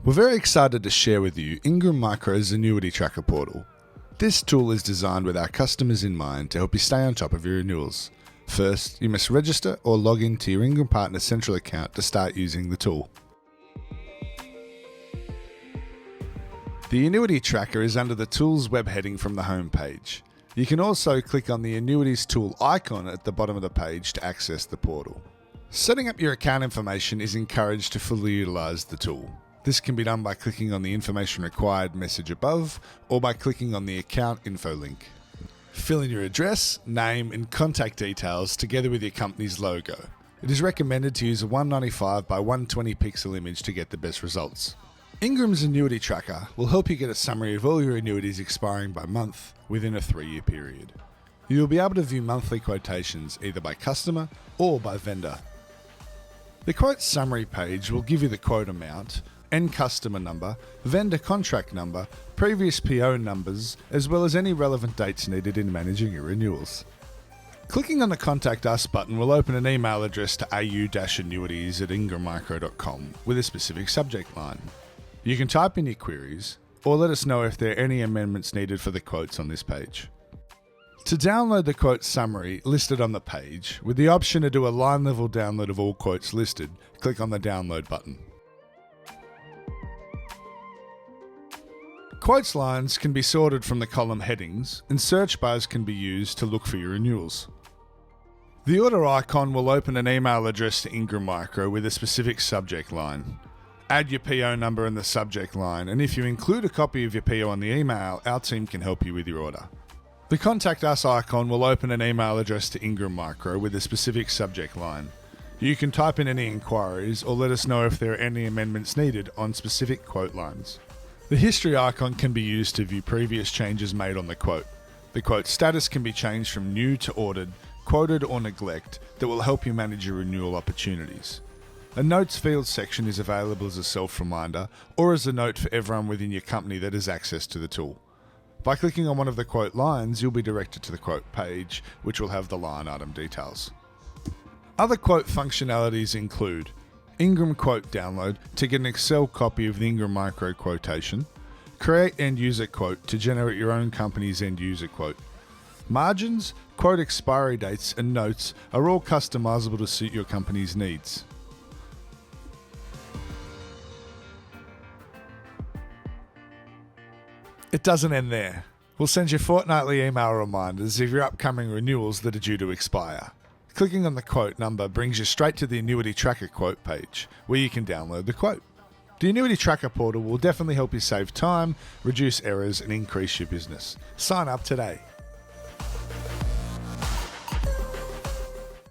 We're very excited to share with you Ingram Micro's Annuity Tracker portal. This tool is designed with our customers in mind to help you stay on top of your renewals. First, you must register or log into your Ingram Partner Central account to start using the tool. The Annuity Tracker is under the Tools web heading from the home page. You can also click on the Annuities tool icon at the bottom of the page to access the portal. Setting up your account information is encouraged to fully utilize the tool. This can be done by clicking on the Information Required message above or by clicking on the Account Info link. Fill in your address, name and contact details together with your company's logo. It is recommended to use a 195 by 120 pixel image to get the best results. Ingram's Annuity Tracker will help you get a summary of all your annuities expiring by month within a 3-year period. You will be able to view monthly quotations either by customer or by vendor. The quote summary page will give you the quote amount, end customer number, vendor contract number, previous PO numbers, as well as any relevant dates needed in managing your renewals. Clicking on the Contact Us button will open an email address to au-annuities@ingrammicro.com with a specific subject line. You can type in your queries or let us know if there are any amendments needed for the quotes on this page. To download the quote summary listed on the page, with the option to do a line-level download of all quotes listed, click on the Download button. Quotes lines can be sorted from the column headings, and search bars can be used to look for your renewals. The order icon will open an email address to Ingram Micro with a specific subject line. Add your PO number in the subject line, and if you include a copy of your PO on the email, our team can help you with your order. The Contact Us icon will open an email address to Ingram Micro with a specific subject line. You can type in any inquiries or let us know if there are any amendments needed on specific quote lines. The history icon can be used to view previous changes made on the quote. The quote status can be changed from new to ordered, quoted or neglect that will help you manage your renewal opportunities. A notes field section is available as a self-reminder or as a note for everyone within your company that has access to the tool. By clicking on one of the quote lines, you'll be directed to the quote page, which will have the line item details. Other quote functionalities include Ingram Quote Download to get an Excel copy of the Ingram Micro quotation, create end-user quote to generate your own company's end-user quote. Margins, quote expiry dates, and notes are all customizable to suit your company's needs. It doesn't end there. We'll send you fortnightly email reminders of your upcoming renewals that are due to expire. Clicking on the quote number brings you straight to the Annuity Tracker quote page, where you can download the quote. The Annuity Tracker portal will definitely help you save time, reduce errors, and increase your business. Sign up today.